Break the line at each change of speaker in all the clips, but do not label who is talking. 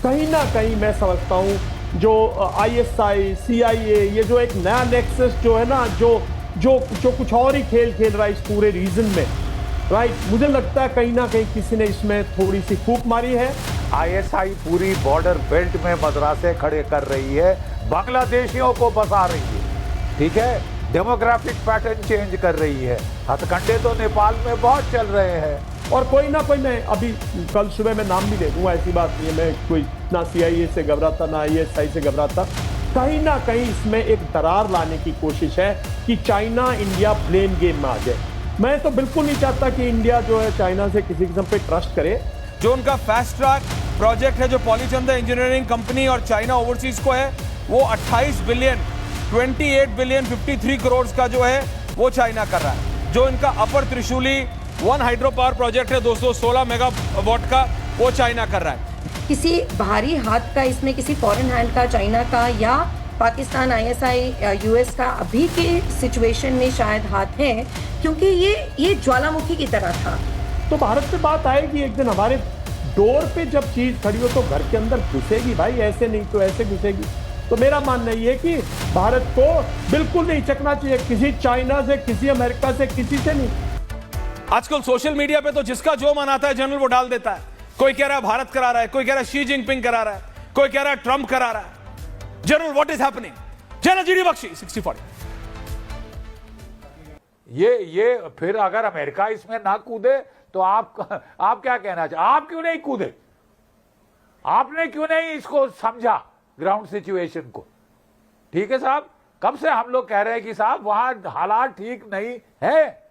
कहीं ना कहीं मैं समझता हूं जो आईएसआई सीआईए ये जो एक नया नेक्सस जो है ना जो जो जो कुछ और ही खेल खेल रहा है इस पूरे रीजन में, राइट। मुझे लगता है कहीं ना कहीं किसी ने इसमें थोड़ी सी फूक मारी है।
आईएसआई पूरी बॉर्डर बेल्ट में मदरसे खड़े कर रही है, बांग्लादेशियों को बसा रही है, ठीक है, डेमोग्राफिक पैटर्न चेंज कर रही है। हथकंडे तो नेपाल में बहुत चल रहे हैं।
और कोई ना कोई, मैं अभी कल सुबह मैं नाम भी दे दूंगा, ऐसी बात नहीं है, मैं कोई ना सीआईए से घबराता ना आईएसआई से घबराता। कहीं ना कहीं इसमें एक दरार लाने की कोशिश है कि चाइना इंडिया ब्लेम गेम में आ जाए। मैं तो बिल्कुल नहीं चाहता कि इंडिया जो है चाइना से किसी किस्म पे ट्रस्ट करे।
जो उनका फास्ट ट्रैक प्रोजेक्ट है जो पॉलीचंद्र इंजीनियरिंग कंपनी और चाइना ओवरसीज को है, वो 28 बिलियन 28 बिलियन 53 करोड़ का जो है वो चाइना कर रहा है। जो इनका अपर त्रिशूली 1 हाइड्रो पावर प्रोजेक्ट है 216 मेगावाट का, वो चाइना कर रहा है।
किसी बाहरी हाथ का इसमें, किसी फॉरेन हैंड का, चाइना का या पाकिस्तान, आईएसआई, यूएस का अभी के सिचुएशन में शायद हाथ है, क्योंकि ये ज्वालामुखी की तरह था।
तो भारत से बात आएगी एक दिन, हमारे डोर पे जब चीज खड़ी हो तो घर के अंदर घुसेगी भाई, ऐसे नहीं तो ऐसे घुसेगी। तो मेरा मानना ये है कि भारत को बिल्कुल नहीं चकना चाहिए किसी चाइना से, किसी अमेरिका से, किसी से नहीं।
आजकल सोशल मीडिया पे तो जिसका जो मन आता है जनरल वो डाल देता है। कोई कह रहा है भारत करा रहा है, कोई कह रहा है शी जिनपिंग करा रहा है, कोई कह रहा है ट्रंप करा रहा है। General what is happening? General GD Bakshi 60-40।
ये फिर अगर अमेरिका इसमें ना कूदे तो आप क्या कहना चाहते? आप क्यों नहीं कूदे? आपने क्यों नहीं इसको समझा ग्राउंड सिचुएशन को? ठीक है साहब, कब से हम लोग कह रहे हैं कि साहब वहां हालात ठीक नहीं है,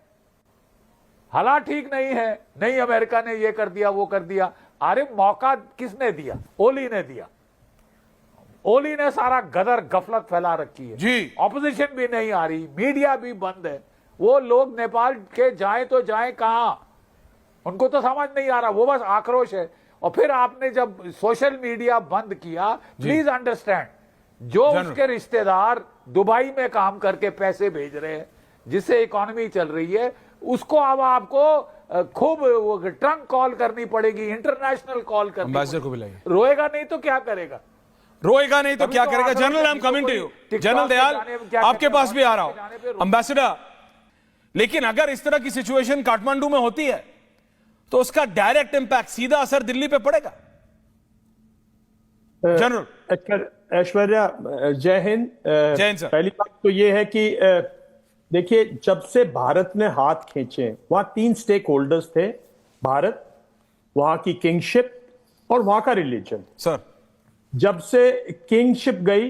हालात ठीक नहीं है, नहीं अमेरिका ने ये कर दिया वो कर दिया। अरे मौका किसने दिया? ओली ने दिया। ओली ने सारा गदर गफलत फैला रखी है
जी।
ऑपोजिशन भी नहीं आ रही, मीडिया भी बंद है। वो लोग नेपाल के जाएं तो जाएं कहां, उनको तो समझ नहीं आ रहा, वो बस आक्रोश है। और फिर आपने जब सोशल मीडिया बंद किया, प्लीज अंडरस्टैंड, जो उसके रिश्तेदार दुबई में काम करके पैसे भेज रहे हैं, जिससे इकोनॉमी चल रही है, उसको अब आपको खूब ट्रंक कॉल करनी पड़ेगी, इंटरनेशनल कॉल करनी पड़ेगी।
को बुलाइए।
रोएगा नहीं तो क्या करेगा?
रोएगा नहीं तो क्या करेगा? General, I am coming to you. General Dayal, आपके पास भी आ रहा हूं। एम्बेसडर, लेकिन अगर इस तरह की सिचुएशन काठमांडू में होती है तो उसका डायरेक्ट इंपैक्ट, सीधा असर दिल्ली पे पड़ेगा। जनरल
ऐश्वर्या, जय हिंद।
जय हिंद सर।
पहली बात तो ये है कि देखिए, जब से भारत ने हाथ खींचे, वहां 3 स्टेक होल्डर्स थे, भारत, वहां की किंगशिप और वहां का रिलीजन।
सर,
जब से किंगशिप गई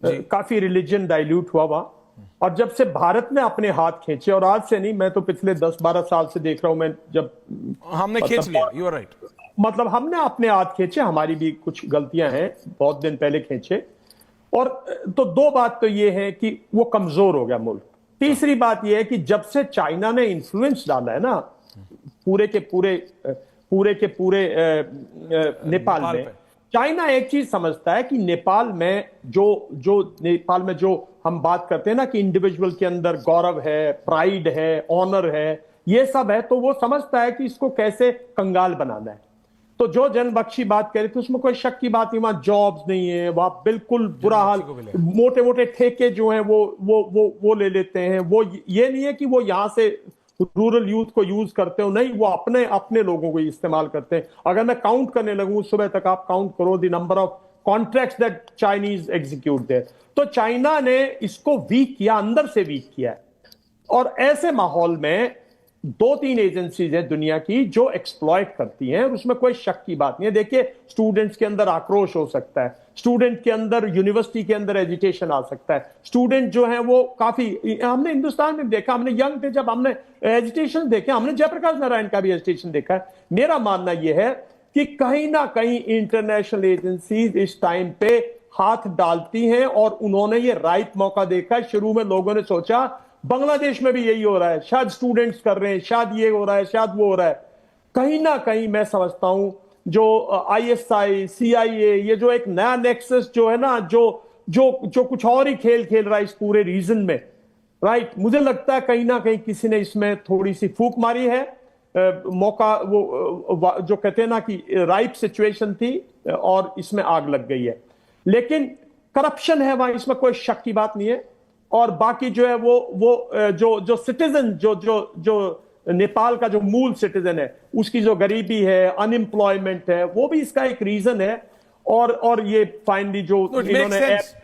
काफी रिलीजन डाइल्यूट हुआ वहां, और जब से भारत ने अपने हाथ खींचे, और आज से नहीं, मैं तो पिछले 10-12 साल से देख रहा हूं, मैं जब
हमने खींच लिया, यू आर राइट।
मतलब हमने अपने हाथ खींचे, हमारी भी कुछ गलतियां हैं, बहुत दिन पहले खींचे। और तो 2 बात तो ये है कि वो कमजोर हो गया मुल्क। तीसरी बात यह है कि जब से चाइना ने इन्फ्लुएंस डाला है ना पूरे के पूरे नेपाल में, चाइना एक चीज समझता है कि नेपाल में जो हम बात करते हैं ना कि इंडिविजुअल के अंदर गौरव है, प्राइड है, ऑनर है, ये सब है, तो वो समझता है कि इसको कैसे कंगाल बनाना है। तो जो जनरल बख्शी बात करे थे उसमें कोई शक की बात नहीं, वहां जॉब्स नहीं है, वहां बिल्कुल बुरा हाल, मोटे मोटे ठेके जो हैं वो ले लेते हैं। वो ये नहीं है कि वो यहां से रूरल यूथ को यूज करते हो, नहीं, वो अपने लोगों को इस्तेमाल करते हैं। अगर मैं काउंट करने लगूं सुबह तक, आप काउंट करो the number of contracts that Chinese execute there. तो चाइना ने इसको वीक किया, अंदर से वीक किया है। और ऐसे माहौल में 2-3 एजेंसीज हैं दुनिया की जो एक्सप्लॉइट करती हैं, उसमें कोई शक की बात नहीं है। देखिए, स्टूडेंट्स के अंदर आक्रोश हो सकता है, स्टूडेंट के अंदर, यूनिवर्सिटी के अंदर एजिटेशन आ सकता है। स्टूडेंट जो है वो काफी, हमने हिंदुस्तान में देखा, हमने यंग थे जब हमने एजिटेशन देखे, हमने जयप्रकाश नारायण का भी एजिटेशन देखा है। मेरा मानना यह है कि कहीं ना कहीं इंटरनेशनल एजेंसीज इस टाइम पे हाथ डालती हैं, और उन्होंने ये राइट मौका देखा है। शुरू में लोगों ने सोचा बांग्लादेश में भी यही हो रहा है, शायद स्टूडेंट्स कर रहे हैं, शायद ये हो रहा है, शायद वो हो रहा है। कहीं ना कहीं मैं समझता हूं जो आईएसआई, सीआईए, ये जो एक नया नेक्सस जो है ना जो कुछ और ही खेल खेल रहा है इस पूरे रीजन में, राइट। मुझे लगता है कहीं ना कहीं किसी ने इसमें थोड़ी सी फूक मारी है। मौका, वो जो कहते हैं ना कि राइट सिचुएशन थी, और इसमें आग लग गई है। लेकिन करप्शन है वहां, इसमें कोई शक की बात नहीं है। और बाकी जो है वो जो सिटीजन जो नेपाल का जो मूल सिटीजन है, उसकी जो गरीबी है, अनएम्प्लॉयमेंट है, वो भी इसका एक रीजन है। और ये फाइनली जो इन्होंने ऐप्स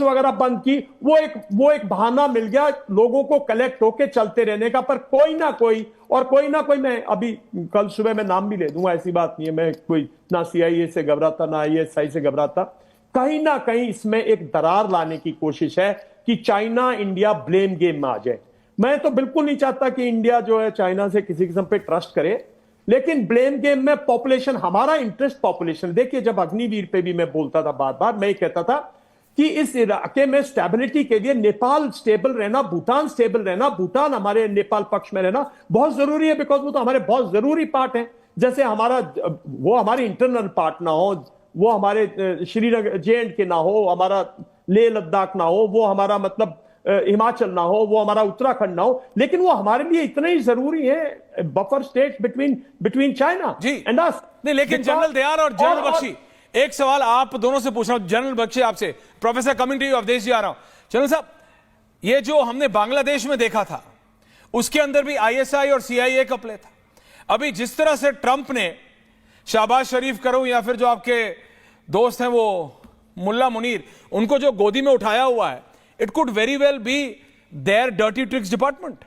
वगैरह बंद की, वो एक बहाना मिल गया लोगों को कलेक्ट होके चलते रहने का। पर कोई ना कोई, मैं अभी कल सुबह मैं नाम भी ले दूंगा, ऐसी बात नहीं है, मैं कोई ना CIA से घबराता ना ISI से घबराता। कहीं ना कहीं इसमें एक दरार लाने की कोशिश है कि चाइना इंडिया ब्लेम गेम में आ जाए। मैं तो बिल्कुल नहीं चाहता कि इंडिया जो है चाइना से किसी किस्म पे ट्रस्ट करे, लेकिन ब्लेम गेम में पॉपुलेशन, हमारा इंटरेस्ट पॉपुलेशन। देखिए, जब अग्निवीर पे भी मैं बोलता था, बार बार मैं कहता था कि इस इलाके में स्टेबिलिटी के लिए नेपाल स्टेबल रहना, भूटान स्टेबल रहना, भूटान हमारे नेपाल पक्ष में रहना बहुत जरूरी है, बिकॉज वो तो हमारे बहुत जरूरी पार्ट है। जैसे वो हमारी इंटरनल पार्ट ना हो, वो हमारे श्रीनगर JNK ना हो, हमारा लेह लद्दाख ना हो, वो हमारा मतलब हिमाचल ना हो, वो हमारा उत्तराखंड ना हो, लेकिन वो हमारे लिए इतने ही जरूरी है, buffer state between China and us.
नहीं, लेकिन जनरल दयाल और जनरल बख्शी, एक सवाल आप दोनों से पूछ रहा हूं। जनरल बख्शी आपसे, professor coming to you, Awadhesh ji आ रहा हूं। जनरल साहब, ये जो हमने बांग्लादेश में देखा था, उसके अंदर भी ISI और CIA का प्ले था। अभी जिस तरह से ट्रंप ने, शहबाज शरीफ करो या फिर जो आपके दोस्त हैं वो मुल्ला मुनीर, उनको जो गोदी में उठाया हुआ है, it could very well be their dirty tricks department.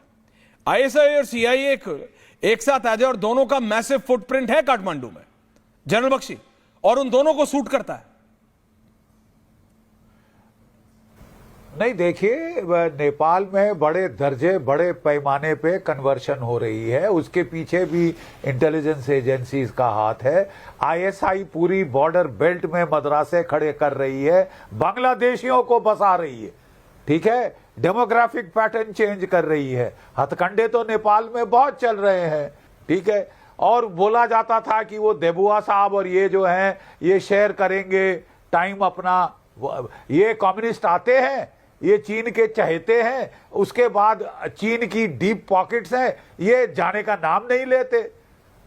ISI और CIA एक साथ आ जाए और दोनों का मैसिव फुटप्रिंट है काठमांडू में, जनरल बख्शी, और उन दोनों को सूट करता है।
नहीं, देखिए, नेपाल में बड़े दर्जे, बड़े पैमाने पे कन्वर्शन हो रही है, उसके पीछे भी इंटेलिजेंस एजेंसीज का हाथ है। ISI पूरी बॉर्डर बेल्ट में मदरसे खड़े कर रही है, बांग्लादेशियों को बसा रही है, ठीक है, डेमोग्राफिक पैटर्न चेंज कर रही है। हथकंडे तो नेपाल में बहुत चल रहे हैं, ठीक है। और बोला जाता था कि वो देबुआ साहब और ये जो हैं, ये शेयर करेंगे टाइम अपना। ये कम्युनिस्ट आते हैं, ये चीन के चहेते हैं, उसके बाद चीन की डीप पॉकेट्स हैं, ये जाने का नाम नहीं लेते।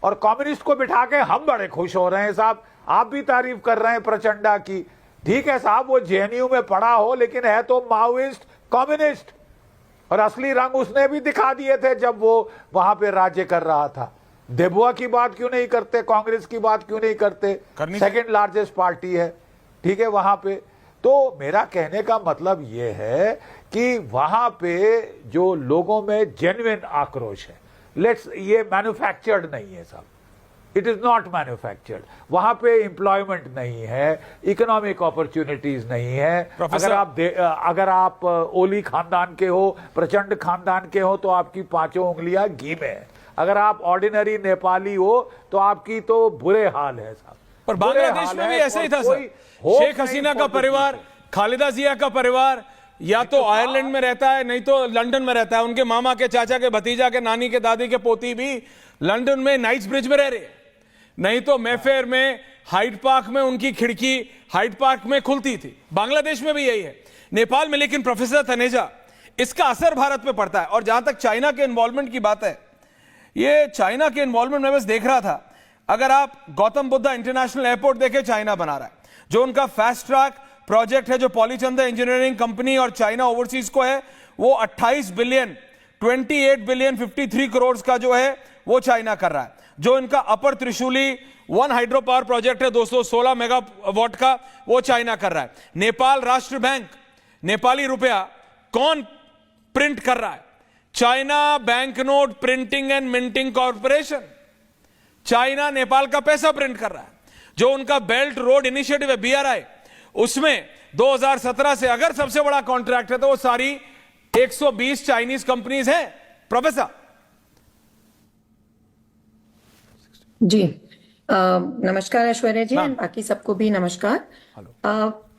और कम्युनिस्ट को बिठा के हम बड़े खुश हो रहे हैं साहब। आप भी तारीफ कर रहे हैं प्रचंडा की, ठीक है साहब, वो JNU में पढ़ा हो, लेकिन है तो माओइस्ट कम्युनिस्ट, और असली रंग उसने भी दिखा दिए थे जब वो वहां पे राज्य कर रहा था। देबुआ की बात क्यों नहीं करते, कांग्रेस की बात क्यों नहीं करते? सेकंड लार्जेस्ट पार्टी है, ठीक है, वहां पे। तो मेरा कहने का मतलब यह है कि वहां पे जो लोगों में जेन्युइन आक्रोश है, ये मैन्युफैक्चर्ड नहीं है साहब, इट इज नॉट मैन्युफैक्चर्ड। वहां पे एम्प्लॉयमेंट नहीं है, इकोनॉमिक अपॉर्चुनिटीज नहीं है। अगर आप ओली खानदान के हो, प्रचंड खानदान के हो, तो आपकी पांचों उंगलियां घी में है। अगर आप ऑर्डिनरी नेपाली हो तो आपकी तो बुरे हाल है साहब।
पर बांग्लादेश में भी ऐसा ही था सर। शेख हसीना का परिवार, खालिदा जिया का परिवार या तो आयरलैंड में रहता है, नहीं तो लंदन में रहता है। उनके मामा के, चाचा के, भतीजा के, नानी के, दादी के पोती भी लंदन में नाइट्स ब्रिज में रह रहे, नहीं तो मेफेयर में, हाइड पार्क में उनकी खिड़की हाइड पार्क में खुलती थी। बांग्लादेश में भी यही है, नेपाल में। लेकिन प्रोफेसर तनेजा, इसका असर भारत में पड़ता है। और जहां तक चाइना के इन्वॉल्वमेंट की बात है, ये चाइना के इन्वॉल्वमेंट में बस देख रहा था, अगर आप गौतम बुद्धा इंटरनेशनल एयरपोर्ट देखें, चाइना बना रहा है। जो उनका फास्ट ट्रैक प्रोजेक्ट है, जो पॉलीचंद्र इंजीनियरिंग कंपनी और चाइना ओवरसीज को है, वो 28 बिलियन 53 करोड़ का जो है वो चाइना कर रहा है। जो इनका अपर त्रिशूली 1 हाइड्रो पावर प्रोजेक्ट है 216 मेगावाट का, वो चाइना कर रहा है। नेपाल राष्ट्र बैंक, नेपाली रुपया कौन प्रिंट कर रहा है? China bank note printing and minting corporation, China Nepal का पैसा प्रिंट कर रहा है। जो उनका बेल्ट रोड इनिशिएटिव है BRI, उसमें 2017 से अगर सबसे बड़ा कॉन्ट्रैक्ट है तो वो सारी 120 चाइनीज कंपनीज हैं। प्रोफेसर
जी, नमस्कार ऐश्वर्या जी, बाकी सबको भी नमस्कार।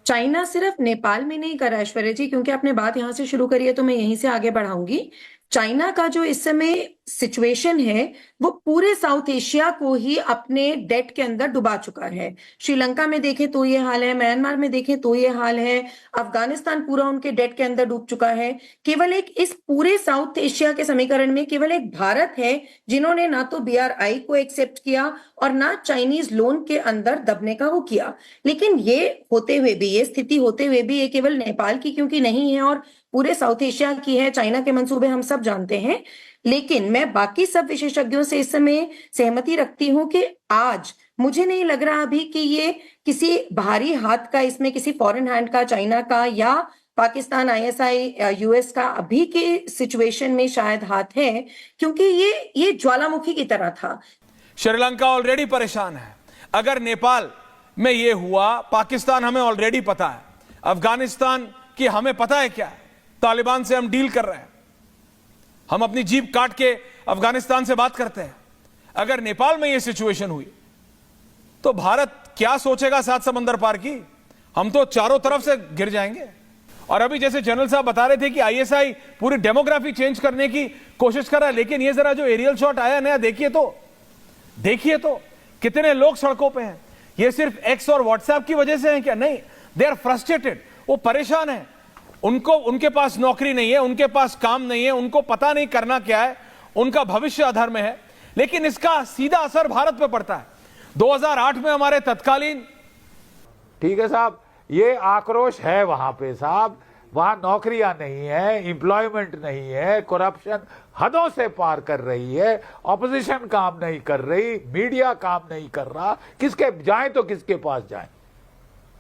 चाइना सिर्फ नेपाल में नहीं कर रहा ऐश्वर्या जी, क्योंकि आपने बात यहां से शुरू करी है तो मैं यहीं से आगे बढ़ाऊंगी। चाइना का जो इस समय सिचुएशन है वो पूरे साउथ एशिया को ही अपने डेट के अंदर डुबा चुका है। श्रीलंका में देखें तो ये हाल है, म्यांमार में देखें तो ये हाल है, अफगानिस्तान पूरा उनके डेट के अंदर डूब चुका है। केवल एक इस पूरे साउथ एशिया के समीकरण में केवल एक भारत है जिन्होंने ना तो BRI को एक्सेप्ट किया और ना चाइनीज लोन के अंदर दबने का वो किया। लेकिन ये होते हुए भी, ये स्थिति होते हुए भी, ये केवल नेपाल की क्योंकि नहीं है और पूरे साउथ एशिया की है, चाइना के मंसूबे हम सब जानते हैं। लेकिन मैं बाकी सब विशेषज्ञों से इस समय सहमति रखती हूं कि आज मुझे नहीं लग रहा अभी कि ये किसी बाहरी हाथ का, इसमें किसी फॉरेन हैंड का, चाइना का या पाकिस्तान, ISI, US का अभी के सिचुएशन में शायद हाथ है, क्योंकि ये ज्वालामुखी की तरह था।
श्रीलंका ऑलरेडी परेशान है। अगर नेपाल में ये हुआ, पाकिस्तान हमें ऑलरेडी पता है, अफगानिस्तान की हमें पता है क्या है, तालिबान से हम डील कर रहे हैं, हम अपनी जीप काट के अफगानिस्तान से बात करते हैं। अगर नेपाल में यह सिचुएशन हुई तो भारत क्या सोचेगा सात समंदर पार की? हम तो चारों तरफ से गिर जाएंगे। और अभी जैसे जनरल साहब बता रहे थे कि ISI पूरी डेमोग्राफी चेंज करने की कोशिश कर रहा है, लेकिन ये जरा जो एरियल शॉट आया नया देखिए तो कितने लोग सड़कों पे हैं। ये सिर्फ X और WhatsApp की वजह से है क्या? नहीं, दे आर फ्रस्ट्रेटेड, वो परेशान है। उनके पास नौकरी नहीं है, उनके पास काम नहीं है, उनको पता नहीं करना क्या है, उनका भविष्य अधर में है। लेकिन इसका सीधा असर भारत पे पड़ता है। 2008 में हमारे तत्कालीन,
ठीक है साहब, ये आक्रोश है वहां पे साहब, वहां नौकरियां नहीं है, एम्प्लॉयमेंट नहीं है, करप्शन हदों से पार कर रही है, ऑपोजिशन काम नहीं कर रही, मीडिया काम नहीं कर रहा, किसके जाएं तो किसके पास जाएं?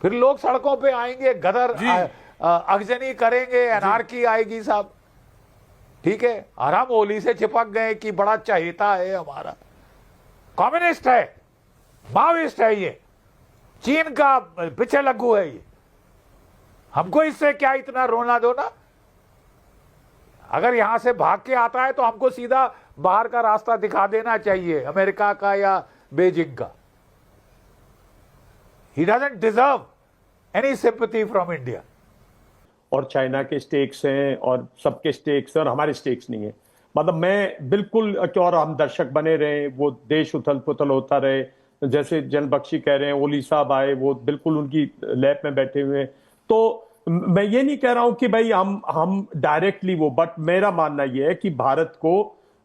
फिर लोग सड़कों पे आएंगे, गदर अगजनी करेंगे, एनार्की आएगी साहब। ठीक है, और हम ओली से चिपक गए कि बड़ा चहेता है हमारा, कम्युनिस्ट है, माओइस्ट है, ये चीन का पीछे लग्गू है, ये हमको इससे क्या इतना रोना धोना? अगर यहां से भाग के आता है तो हमको सीधा बाहर का रास्ता दिखा देना चाहिए, अमेरिका का या बेजिंग का। He doesn't deserve any sympathy from India.
और चाइना के स्टेक्स हैं और सबके स्टेक्स हैं और हमारे स्टेक्स नहीं है। मतलब मैं बिल्कुल, और हम दर्शक बने रहे, वो देश उथल पुथल होता रहे, जैसे जन बख्शी कह रहे हैं, ओली साहब आए, वो बिल्कुल उनकी लैब में बैठे हुए हैं। तो मैं ये नहीं कह रहा हूं कि भाई हम डायरेक्टली वो, बट मेरा मानना ये है कि भारत को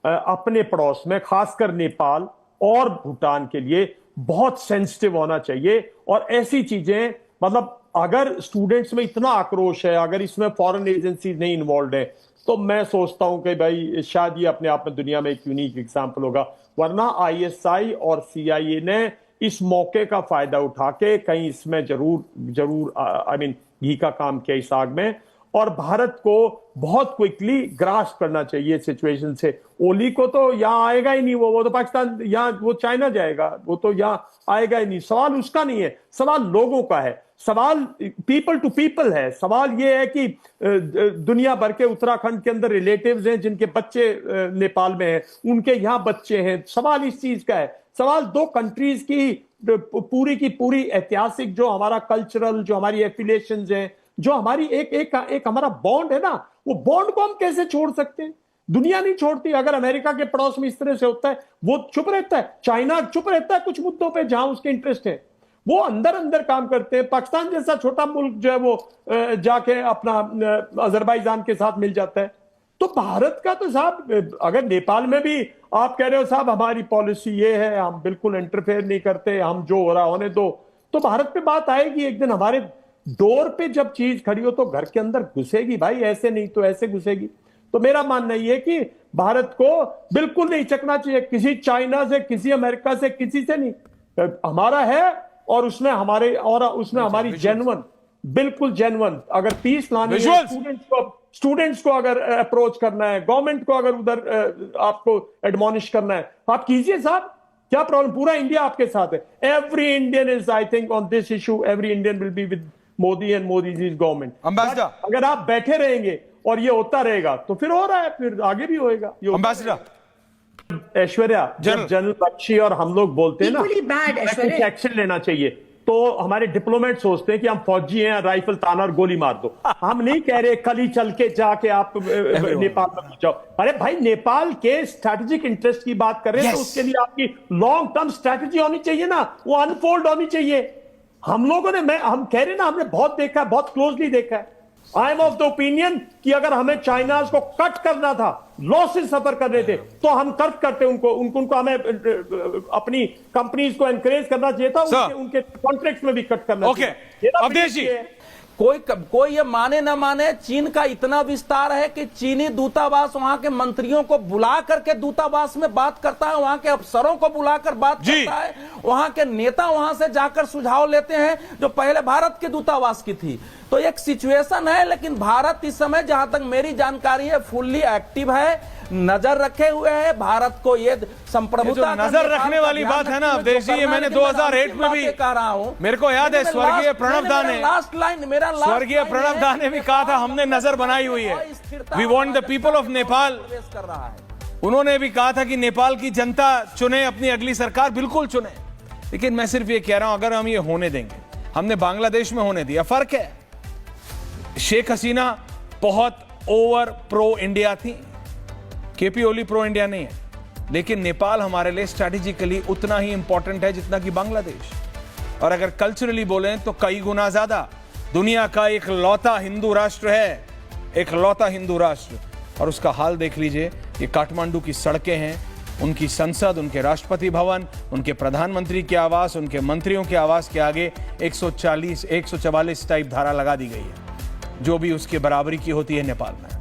अपने पड़ोस में, खासकर नेपाल और भूटान के लिए बहुत सेंसिटिव होना चाहिए। और ऐसी चीजें, मतलब अगर स्टूडेंट्स में इतना आक्रोश है, अगर इसमें फॉरेन एजेंसीज नहीं इन्वॉल्व है, तो मैं सोचता हूं कि भाई शायद ये अपने आप में दुनिया में एक यूनिक एग्जाम्पल होगा। वरना ISI और CIA ने इस मौके का फायदा उठा के कहीं इसमें जरूर आई मीन घी का काम किया इस आग में। और भारत को बहुत क्विकली ग्रास्प करना चाहिए सिचुएशन से। ओली को तो यहाँ आएगा ही नहीं, वो तो पाकिस्तान, यहाँ वो चाइना जाएगा, वो तो यहाँ आएगा ही नहीं। सवाल उसका नहीं है, सवाल लोगों का है, सवाल पीपल टू पीपल है। सवाल ये है कि दुनिया भर के उत्तराखंड के अंदर रिलेटिव्स हैं जिनके बच्चे नेपाल में हैं, उनके यहाँ बच्चे हैं। सवाल इस चीज का है। सवाल दो कंट्रीज की पूरी ऐतिहासिक, जो हमारा कल्चरल, जो हमारी एफिलिएशंस हैं, जो हमारी एक हमारा बॉन्ड है ना, वो बॉन्ड को हम कैसे छोड़ सकते हैं? दुनिया नहीं छोड़ती। अगर अमेरिका के पड़ोस में इस तरह से होता है, वो चुप रहता है, चाइना चुप रहता है कुछ मुद्दों पे जहां उसके इंटरेस्ट है, वो अंदर काम करते हैं। पाकिस्तान जैसा छोटा मुल्क जो है वो जाके अपना अजरबैजान के साथ मिल जाता है। तो भारत का तो साहब, अगर नेपाल में भी आप कह रहे हो साहब हमारी पॉलिसी ये है, हम बिल्कुल इंटरफेयर नहीं करते, हम जो हो रहा होने दो, तो भारत पे बात आएगी एक दिन। हमारे डोर पे जब चीज खड़ी हो तो घर के अंदर घुसेगी भाई, ऐसे नहीं तो ऐसे घुसेगी। तो मेरा मानना ये है कि भारत को बिल्कुल नहीं चकना चाहिए किसी चाइना से, किसी अमेरिका से, किसी से नहीं। हमारा है और उसमें हमारी जेन्युइन, बिल्कुल जेन्युइन, अगर पीस लानी है, स्टूडेंट्स को अगर अप्रोच करना है, गवर्नमेंट को अगर उधर आपको एडमोनिश करना है, आप कीजिए साहब, क्या प्रॉब्लम? पूरा इंडिया आपके साथ है। Every Indian is, I think on this issue, every Indian will be with Modi and Modi is government. अगर आप बैठे रहेंगे और ये होता रहेगा तो फिर हो रहा है, फिर आगे भी होएगा। ऐश्वर्या, जब जनरल बख्शी और हम लोग बोलते हैं ना
एक्शन
लेना चाहिए, तो हमारे डिप्लोमेट सोचते हैं कि हम फौजी हैं, राइफल ताना और गोली मार दो। हम नहीं कह रहे कल ही चल के जाके आप नेपाल में पहुंच जाओ। अरे भाई, नेपाल के स्ट्रैटेजिक इंटरेस्ट की बात कर रहे हैं तो उसके लिए आपकी लॉन्ग टर्म स्ट्रैटेजी होनी चाहिए ना, वो अनफोल्ड होनी चाहिए। हम लोगों ने, हम कह रहे हैं ना, हमने बहुत देखा है, बहुत क्लोजली देखा है। I am of the opinion कि अगर हमें चाइना को कट करना था, लॉसेस सफर करने थे, तो हम कट करते उनको हमें अपनी कंपनीज को एनकरेज करना चाहिए था, उनके कॉन्ट्रैक्ट में भी कट करना चाहिए।
अवधेश जी,
कोई ये माने ना माने, चीन का इतना विस्तार है कि चीनी दूतावास वहां के मंत्रियों को बुला करके दूतावास में बात करता है, वहां के अफसरों को बुलाकर बात करता है, वहां के नेता वहां से जाकर सुझाव लेते हैं जो पहले भारत के दूतावास की थी। तो एक सिचुएशन है, लेकिन भारत इस समय जहां तक मेरी जानकारी है फुल्ली एक्टिव है, नजर रखे हुए है। भारत को ये संप्रभुता
नजर रखने वाली बात है ना अवधेश जी, ये मैंने 2008 में भी
कह रहा हूं,
मेरे को याद है स्वर्गीय प्रणब दा ने, स्वर्गीय प्रणब दा ने भी कहा था हमने नजर बनाई हुई है, we want the people of Nepal
कर रहा है।
उन्होंने भी कहा था कि नेपाल की जनता चुने अपनी अगली सरकार, बिल्कुल चुने। लेकिन मैं सिर्फ ये कह रहा हूं, अगर हम ये होने देंगे, हमने बांग्लादेश में होने दिया, फर्क है। शेख हसीना बहुत ओवर प्रो इंडिया थी, केपी ओली प्रो इंडिया नहीं है, लेकिन नेपाल हमारे लिए स्ट्रैटेजिकली उतना ही इंपॉर्टेंट है जितना कि बांग्लादेश, और अगर कल्चरली बोलें तो कई गुना ज्यादा। दुनिया का एक लौता हिंदू राष्ट्र है, एक लौता हिंदू राष्ट्र, और उसका हाल देख लीजिए। ये काठमांडू की सड़कें हैं, उनकी संसद, उनके राष्ट्रपति भवन, उनके प्रधानमंत्री के आवास, उनके मंत्रियों के आवास के आगे 144 टाइप धारा लगा दी गई है, जो भी उसके बराबरी की होती है नेपाल में।